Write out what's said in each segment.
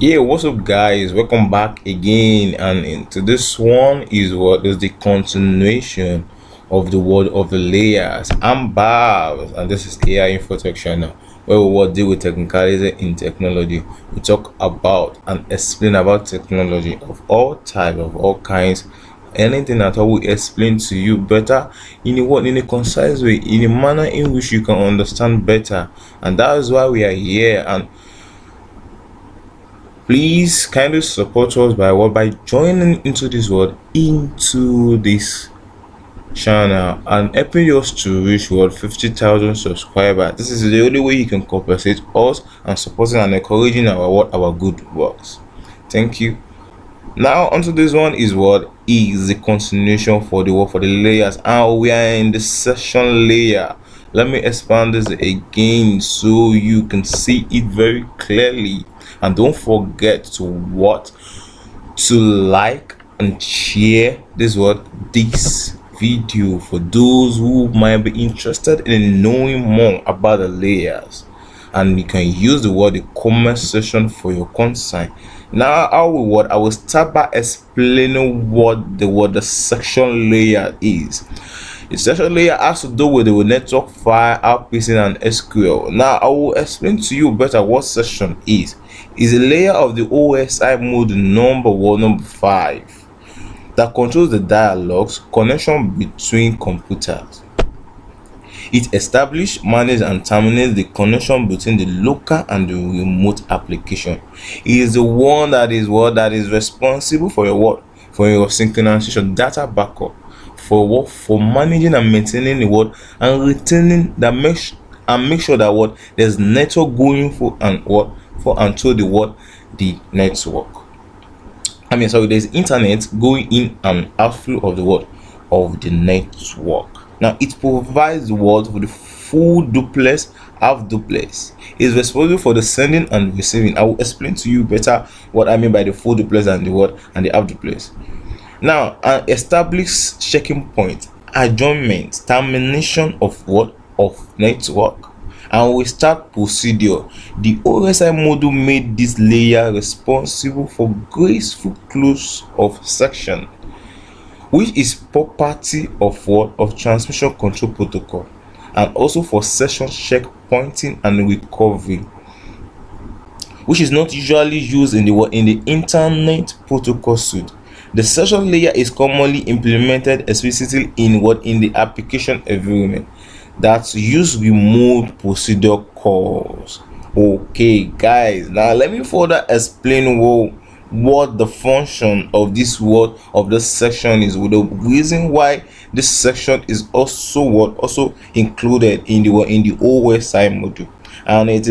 Yeah, what's up, guys? Welcome back again. And into this one is what is the continuation of the word of the layers. I'm Babs, and this is AI Info Tech Channel, where we will deal with technicality in technology. We talk about and explain about technology of all types, of all kinds. Anything at all, we explain to you better in a concise way, in a manner in which you can understand better, and that is why we are here. And please kindly support us by joining into this world, into this channel, and helping us to reach 50,000 subscribers. This is the only way you can compensate us and supporting and encouraging our good works. Thank you. Now onto this one is what is the continuation for the work for the layers, and we are in the session layer. Let me expand this again so you can see it very clearly, and don't forget to like and share this video for those who might be interested in knowing more about the layers. And you can use the comment section for your concern. Now I will start by explaining what the section layer is. The section layer has to do with the network file outpacing and SQL. Now I will explain to you better what section is. It's a layer of the OSI mode number 5 that controls the dialogues connection between computers. It establishes, manages, and terminates the connection between the local and the remote application. It is the one that is responsible for your synchronization, data backup, for managing and maintaining and retaining make sure that there's network going for and to the network. There's internet going in and outflow of the network. Now it provides for the full duplex, half duplex. It's responsible for the sending and receiving. I will explain to you better what I mean by the full duplex and the half duplex. Now, establish checking point, adjournment, termination of network, and we start procedure. The OSI module made this layer responsible for graceful close of section, which is property of transmission control protocol, and also for session checkpointing and recovery, which is not usually used in the internet protocol suite. The session layer is commonly implemented explicitly in the application environment that use remote procedure calls. Okay, guys, now let me further explain what the function of this section is, with the reason why this section is also included in the OSI module, and it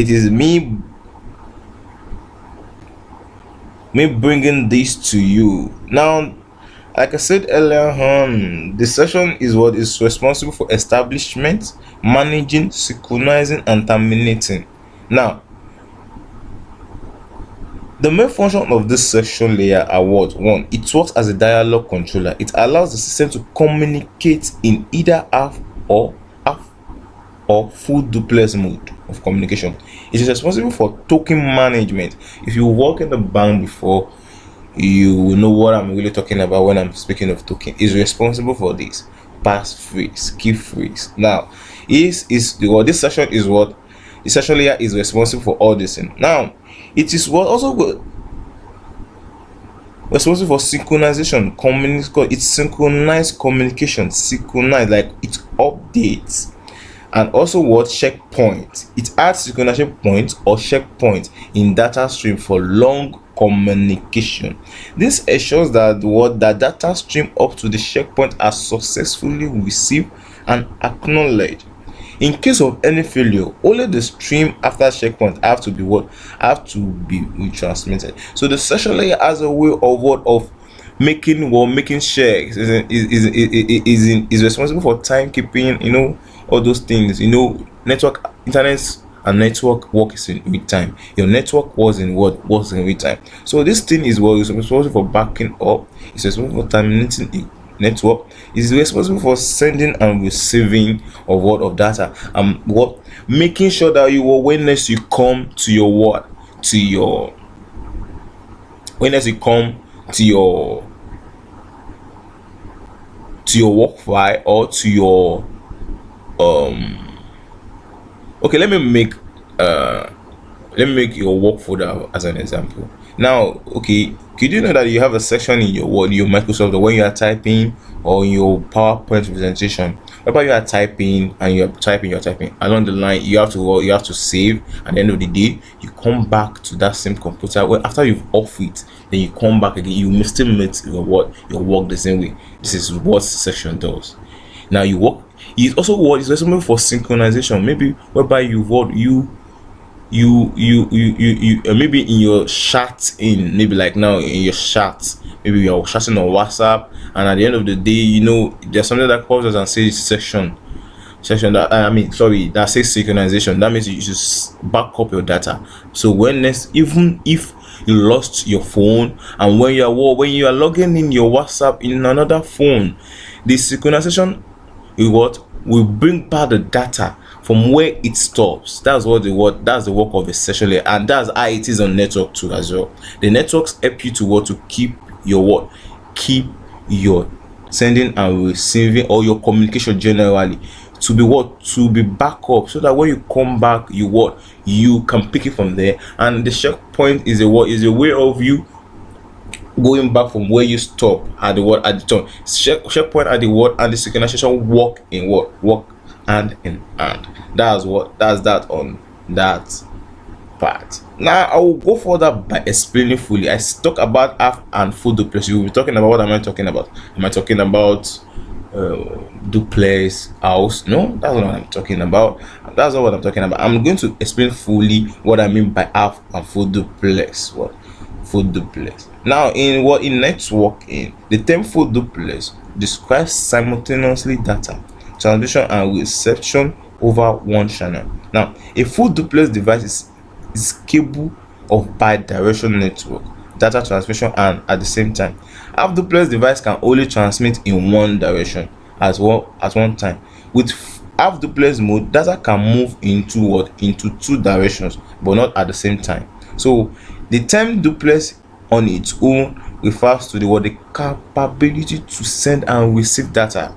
is me bringing this to you. Now, like I said earlier the section is responsible for establishment, managing, synchronizing, and terminating. Now, the main function of this section layer are one, it works as a dialogue controller. It allows the system to communicate in either half or full duplex mode of communication. It is responsible for token management. If you work in the bank before, you will know what I'm really talking about when I'm speaking of token. Is responsible for this passphrase, key phrase. Now, this section is the section layer is responsible for all this thing. Now, it is also responsible for synchronization, it's synchronized communication, like it updates, and also checkpoint. It adds synchronization point or checkpoint in data stream for long communication. This ensures that the data stream up to the checkpoint are successfully received and acknowledged. In case of any failure, only the stream after checkpoint have to be retransmitted. So the session layer has a way of making checks. Is responsible for timekeeping, all those things. Network, internet, and network works in real time. Your network was in real time. So this thing is responsible for backing up. It's responsible for terminating network. Is responsible for sending and receiving of data, making sure that when next you come to your to your when does it come to your work file or to your okay, let me make your work folder as an example. Now, okay, could you know that you have a section in your Word, your Microsoft, or when you are typing or in your PowerPoint presentation, whereby you are typing and you're typing along the line, you have to save. At the end of the day, you come back to that same computer. Well, after you've off it, then you come back again. You may still make your work the same way. This is what section does. Now you work. It's also what is responsible for synchronization. Maybe whereby maybe in your chat, in maybe like now in your chat, maybe you're chatting on WhatsApp, and at the end of the day, there's something that calls us and says section that sorry, that says synchronization. That means you should back up your data. So when next, even if you lost your phone, and when you are logging in your WhatsApp in another phone, the synchronization will bring back the data from where it stops. That's the work of a session layer, and that's how it is on network too as well. The networks help you to keep your sending and receiving, or your communication generally, to be backup, so that when you come back, you can pick it from there. And the checkpoint is a way of you going back from where you stop at the top. Checkpoint at the word and the synchronization work hand in hand. That's that on that part. Now I will go further by explaining fully. I talk about half and full duplex. You will be talking about, what am I talking about? Am I talking about duplex house? No, that's not what I'm talking about. That's not what I'm talking about. I'm going to explain fully what I mean by half and full duplex. Full duplex. Now, in networking, the term full duplex describes simultaneously data transmission and reception over one channel. Now, a full duplex device is capable of bi-directional network data transmission, and at the same time, half duplex device can only transmit in one direction as well at one time. With half duplex mode, data can move into two directions, but not at the same time. So the term duplex on its own refers to the capability to send and receive data.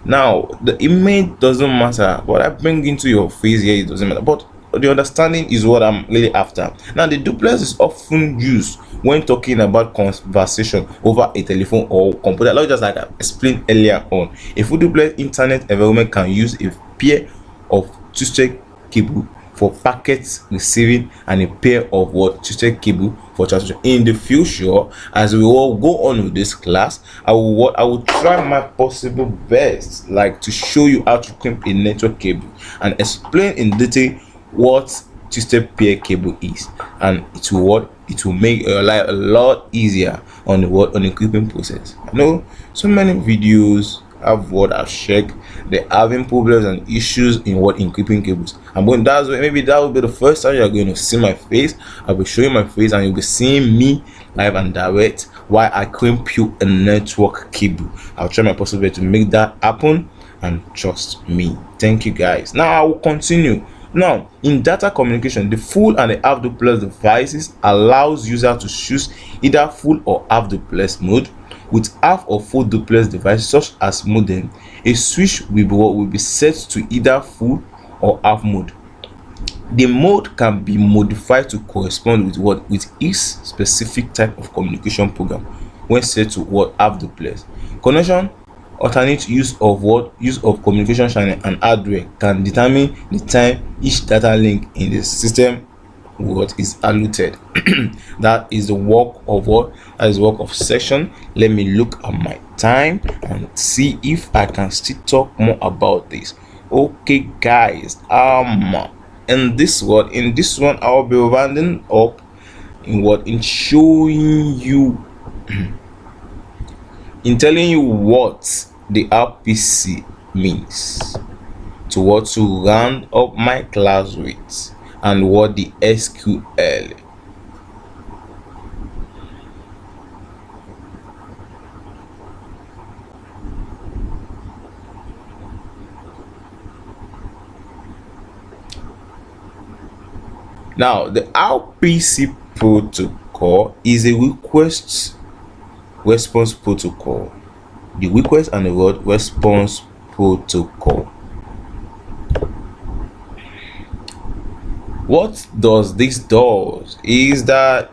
Now, the image doesn't matter, what I bring into your face here, it doesn't matter, but the understanding is what I'm really after. Now, the duplex is often used when talking about conversation over a telephone or computer, like just like I explained earlier on. A full duplex internet environment can use a pair of two-step cable for packets receiving and a pair of two-step cable for transmission. In the future, as we all go on with this class, I will try my possible best, like, to show you how to crimp a network cable and explain in detail what two-step pair cable is, and it will make your life a lot easier on the crimping process. I know so many videos I've checked, they're having problems and issues in crimping cables, and when maybe that will be the first time you're going to see my face. I'll be showing my face and you'll be seeing me live and direct while I crimp you a network cable. I'll try my possible to make that happen, and trust me. Thank you guys. Now I will continue. Now, in data communication, the full and the half duplex devices allows user to choose either full or half duplex mode. With half or full duplex device such as modem, a switch will be set to either full or half mode. The mode can be modified to correspond with each specific type of communication program when set to half duplex. Connection alternate use of communication channel and hardware can determine the time each data link in the system is allotted. That is the work of section. Let me look at my time and see if I can still talk more about this. Okay guys, in this one I'll be rounding up in showing you in telling you what the RPC means, to round up my class with, and what the SQL. Now, the RPC protocol is a request response protocol. The request and the word response protocol. What does this does is that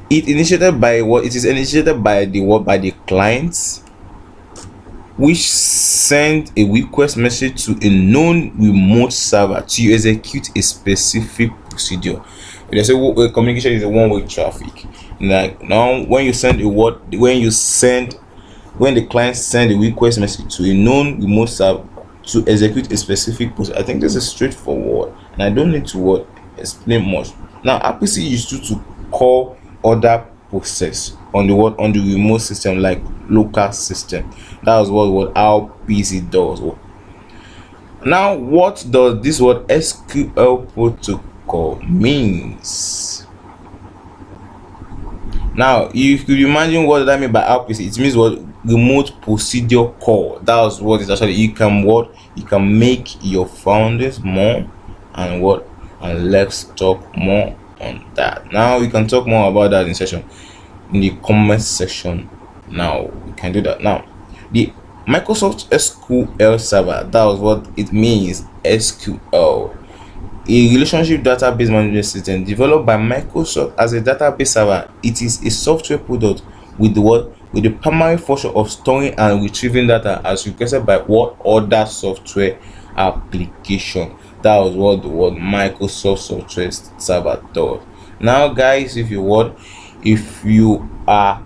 it initiated by what it is initiated by the what by the clients, which send a request message to a known remote server to execute a specific procedure. They say communication is a one-way traffic. Like now, when you send a word, when the client send a request message to a known remote server to execute a specific process. I think this is straightforward, and I don't need to explain much. Now, RPC used to call other process on the remote system, like local system. That was what RPC does. Now, what does this word SQL protocol means? Now, you could imagine what that mean by RPC. It means what remote procedure call. That's what it actually. You can make your founders more, and let's talk more on that. Now we can talk more about that in the comment section. Now we can do that. Now, the Microsoft SQL server, that was what it means. SQL, a relationship database management system developed by Microsoft as a database server. It is a software product with the primary function of storing and retrieving data as requested by other software application. That was what the word Microsoft software server does. Now, guys, if you are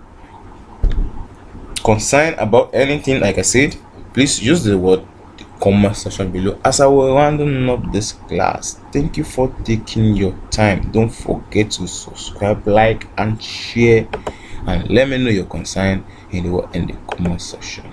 concerned about anything, like I said, please use the comment section below as I will rounding up this class. Thank you for taking your time. Don't forget to subscribe, like, and share, and let me know your concern in the comment section.